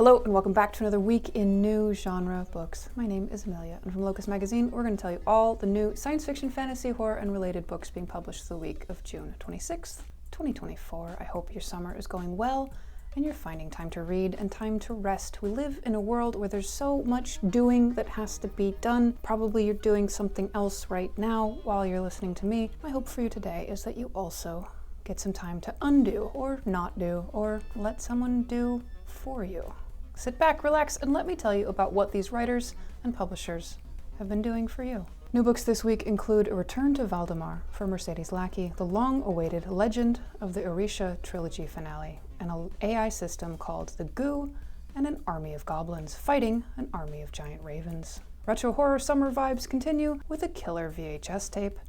Hello and welcome back to another week in new genre books. My name is Amelia, and from Locus magazine, we're going to tell you all the new science fiction, fantasy, horror, and related books being published the week of June 26th, 2024. I hope your summer is going well and you're finding time to read and time to rest. We live in a world where there's so much doing that has to be done. Probably you're doing something else right now while you're listening to me. My hope for you today is that you also get some time to undo or not do or let someone do for you. Sit back, relax, and let me tell you about what these writers and publishers have been doing for you. New books this week include A Return to Valdemar for Mercedes Lackey, the long-awaited Legend of the Orisha trilogy finale, an AI system called the Goo, and an army of goblins fighting an army of giant ravens. Retro horror summer vibes continue with a killer VHS tape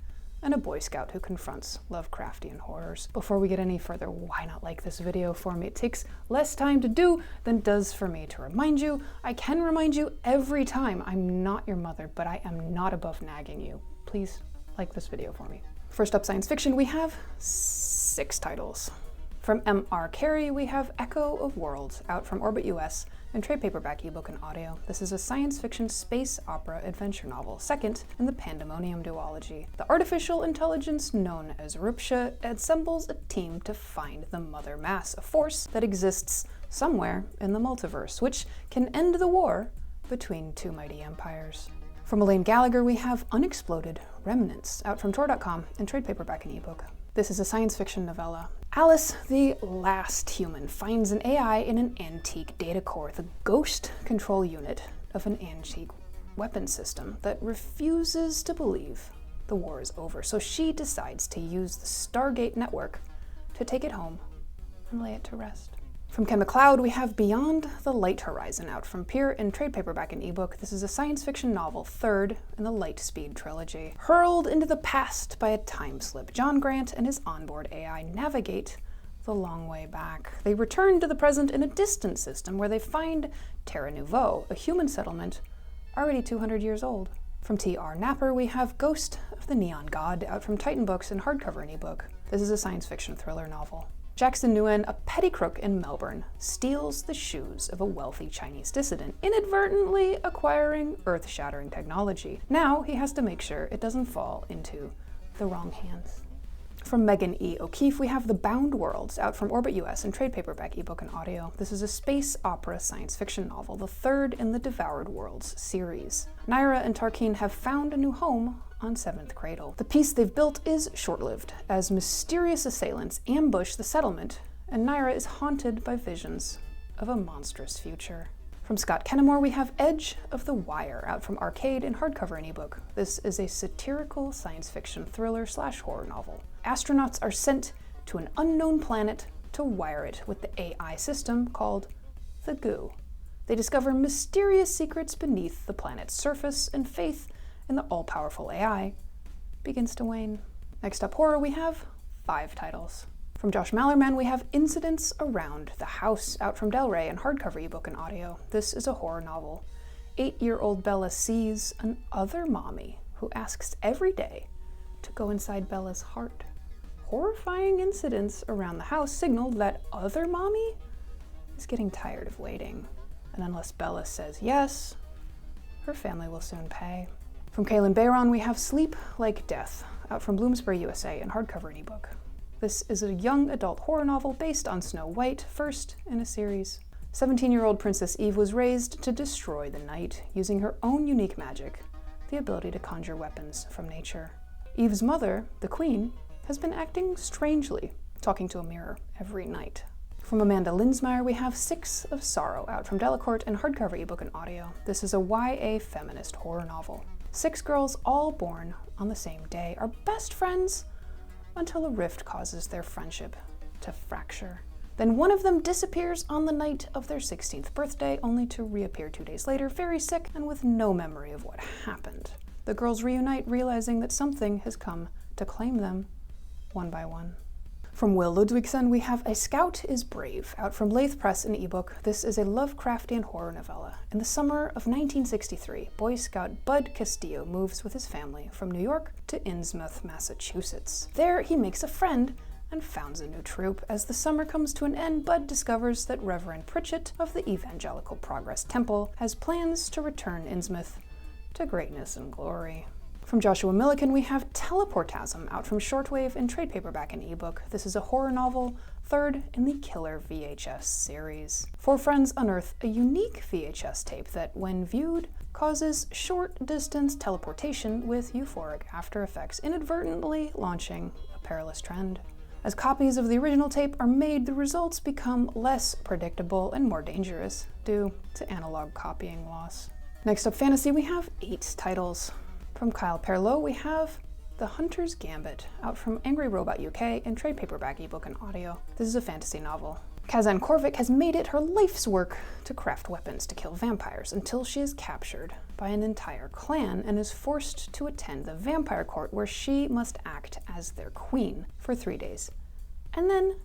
and a Boy Scout who confronts Lovecraftian horrors. Before we get any further, why not like this video for me? It takes less time to do than it does for me to remind you. I can remind you every time. I'm not your mother, but I am not above nagging you. Please like this video for me. First up, science fiction, we have 6 titles. From M.R. Carey, we have Echo of Worlds, out from Orbit US, and trade paperback, ebook, and audio. This is a science fiction space opera adventure novel, second in the Pandemonium duology. The artificial intelligence known as Rupsha assembles a team to find the Mother Mass, a force that exists somewhere in the multiverse, which can end the war between two mighty empires. From Elaine Gallagher, we have Unexploded, Remnants, out from Tor.com, and trade paperback and ebook. This is a science fiction novella. Alice, the last human, finds an AI in an antique data core, the ghost control unit of an antique weapon system that refuses to believe the war is over. So she decides to use the Stargate network to take it home and lay it to rest. From Ken MacLeod, we have Beyond the Light Horizon, out from Peer in trade paperback and ebook. This is a science fiction novel, third in the Lightspeed trilogy. Hurled into the past by a time slip, John Grant and his onboard AI navigate the long way back. They return to the present in a distant system where they find Terra Nouveau, a human settlement already 200 years old. From T.R. Napper, we have Ghost of the Neon God, out from Titan Books in hardcover and ebook. This is a science fiction thriller novel. Jackson Nguyen, a petty crook in Melbourne, steals the shoes of a wealthy Chinese dissident, inadvertently acquiring earth-shattering technology. Now he has to make sure it doesn't fall into the wrong hands. From Megan E. O'Keefe, we have The Bound Worlds, out from Orbit US in trade paperback, ebook, and audio. This is a space opera science fiction novel, the third in the Devoured Worlds series. Naira and Tarkeen have found a new home on Seventh Cradle. The peace they've built is short-lived, as mysterious assailants ambush the settlement, and Naira is haunted by visions of a monstrous future. From Scott Kennemore, we have Edge of the Wire, out from Arcade in hardcover and ebook. This is a satirical science fiction thriller/horror novel. Astronauts are sent to an unknown planet to wire it with the AI system called the Goo. They discover mysterious secrets beneath the planet's surface, and faith in the all-powerful AI begins to wane. Next up, horror, we have 5 titles. From Josh Mallerman, we have Incidents Around the House, out from Del Rey in hardcover, ebook, and audio. This is a horror novel. 8-year-old Bella sees an other mommy who asks every day to go inside Bella's heart. Horrifying incidents around the house signal that other mommy is getting tired of waiting, and unless Bella says yes, her family will soon pay. From Kalynn Bayron, we have Sleep Like Death, out from Bloomsbury, USA in hardcover and ebook. This is a young adult horror novel based on Snow White, first in a series. 17-year-old Princess Eve was raised to destroy the night, using her own unique magic, the ability to conjure weapons from nature. Eve's mother, the Queen, has been acting strangely, talking to a mirror every night. From Amanda Linsmeyer, we have 6 of Sorrow, out from Delacorte in hardcover, ebook, and audio. This is a YA feminist horror novel. 6 girls, all born on the same day, are best friends until a rift causes their friendship to fracture. Then one of them disappears on the night of their 16th birthday, only to reappear 2 days later, very sick and with no memory of what happened. The girls reunite, realizing that something has come to claim them, one by one. From Will Ludwigsen, we have A Scout is Brave, out from Lathe Press in ebook. This is a Lovecraftian horror novella. In the summer of 1963, Boy Scout Bud Castillo moves with his family from New York to Innsmouth, Massachusetts. There, he makes a friend and founds a new troupe. As the summer comes to an end, Bud discovers that Reverend Pritchett of the Evangelical Progress Temple has plans to return Innsmouth to greatness and glory. From Joshua Milliken, we have Teleportasm, out from Shortwave in trade paperback and ebook. This is a horror novel, third in the Killer VHS series. Four friends unearth a unique VHS tape that, when viewed, causes short-distance teleportation with euphoric after effects, inadvertently launching a perilous trend. As copies of the original tape are made, the results become less predictable and more dangerous due to analog copying loss. Next up, fantasy, we have 8 titles. From Kyle Perlot, we have The Hunter's Gambit, out from Angry Robot UK in trade paperback, ebook, and audio. This is a fantasy novel. Kazan Korvik has made it her life's work to craft weapons to kill vampires until she is captured by an entire clan and is forced to attend the vampire court, where she must act as their queen for 3 days. And then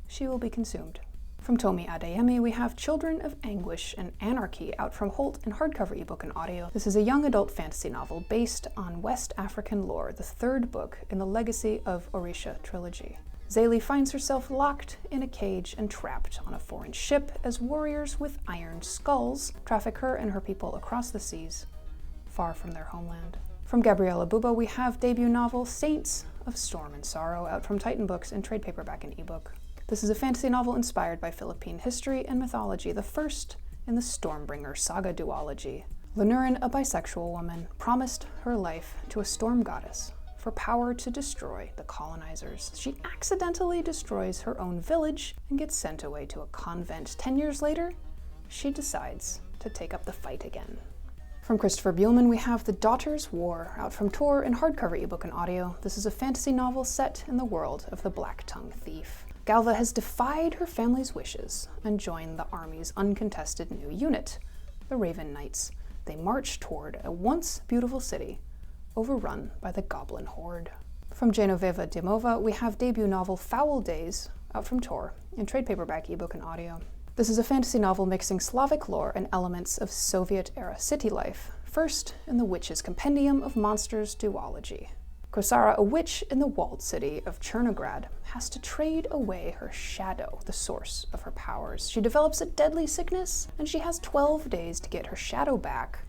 she will be consumed. From Tomi Adeyemi, we have Children of Anguish and Anarchy, out from Holt in hardcover, ebook, and audio. This is a young adult fantasy novel based on West African lore, the 3rd book in the Legacy of Orisha trilogy. Zaylee finds herself locked in a cage and trapped on a foreign ship as warriors with iron skulls traffic her and her people across the seas, far from their homeland. From Gabriella Buba, we have debut novel Saints of Storm and Sorrow, out from Titan Books in trade paperback and ebook. This is a fantasy novel inspired by Philippine history and mythology, the first in the Stormbringer saga duology. Lenurin, a bisexual woman, promised her life to a storm goddess for power to destroy the colonizers. She accidentally destroys her own village and gets sent away to a convent. 10 years later, she decides to take up the fight again. From Christopher Buehlman, we have The Daughter's War, out from Tor in hardcover, ebook, and audio. This is a fantasy novel set in the world of the Black Tongue Thief. Galva has defied her family's wishes and joined the army's uncontested new unit, the Raven Knights. They march toward a once beautiful city, overrun by the Goblin Horde. From Genoveva Dimova, we have debut novel Fowl Days, out from Tor in trade paperback, ebook, and audio. This is a fantasy novel mixing Slavic lore and elements of Soviet-era city life, first in the Witch's Compendium of Monsters duology. Kosara, a witch in the walled city of Chernograd, has to trade away her shadow, the source of her powers. She develops a deadly sickness, and she has 12 days to get her shadow back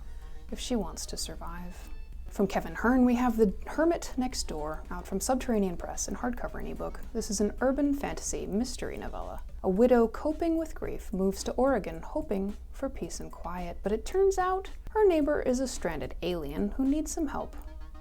if she wants to survive. From Kevin Hearne, we have The Hermit Next Door, out from Subterranean Press in hardcover and ebook. This is an urban fantasy mystery novella. A widow coping with grief moves to Oregon, hoping for peace and quiet, but it turns out her neighbor is a stranded alien who needs some help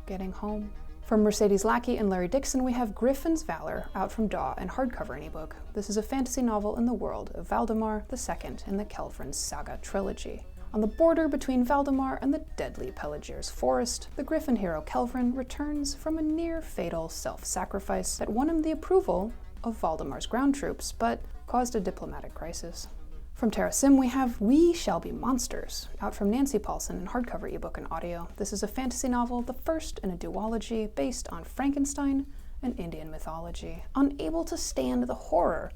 getting home. From Mercedes Lackey and Larry Dixon, we have Griffins Valor, out from Daw in hardcover and ebook. This is a fantasy novel in the world of Valdemar II in the Kelfrin Saga trilogy. On the border between Valdemar and the deadly Pelagir's forest, the Griffin hero Kelfrin returns from a near-fatal self-sacrifice that won him the approval of Valdemar's ground troops, but caused a diplomatic crisis. From Terra Sim, we have We Shall Be Monsters, out from Nancy Paulson in hardcover, ebook, and audio. This is a fantasy novel, the first in a duology based on Frankenstein and Indian mythology. Unable to stand the horror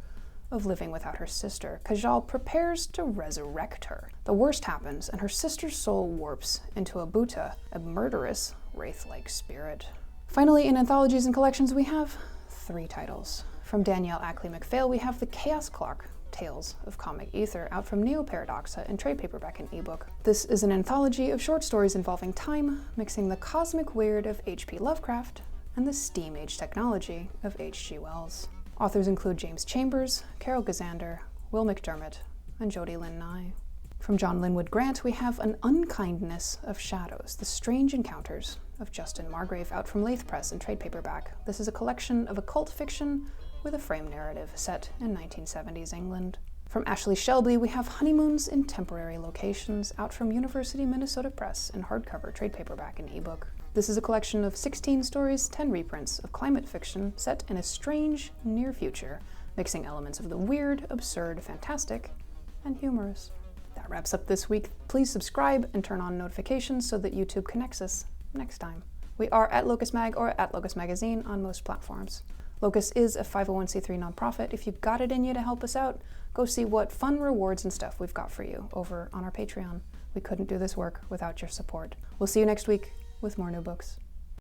of living without her sister, Kajal prepares to resurrect her. The worst happens, and her sister's soul warps into a Bhuta, a murderous, wraith-like spirit. Finally, in anthologies and collections, we have 3 titles. From Danielle Ackley-McPhail, we have The Chaos Clock, Tales of Comic Aether, out from Neo-Paradoxa in trade paperback and ebook. This is an anthology of short stories involving time, mixing the cosmic weird of H.P. Lovecraft and the steam age technology of H.G. Wells. Authors include James Chambers, Carol Gazander, Will McDermott, and Jody Lynn Nye. From John Linwood Grant, we have An Unkindness of Shadows, The Strange Encounters of Justin Margrave, out from Lathe Press in trade paperback. This is a collection of occult fiction with a frame narrative set in 1970s England. From Ashley Shelby, we have Honeymoons in Temporary Locations, out from University Minnesota Press in hardcover, trade paperback, and ebook. This is a collection of 16 stories, 10 reprints of climate fiction set in a strange near future, mixing elements of the weird, absurd, fantastic, and humorous. That wraps up this week. Please subscribe and turn on notifications so that YouTube connects us next time. We are at Locus Mag or at Locus Magazine on most platforms. Locus is a 501c3 nonprofit. If you've got it in you to help us out, go see what fun rewards and stuff we've got for you over on our Patreon. We couldn't do this work without your support. We'll see you next week with more new books.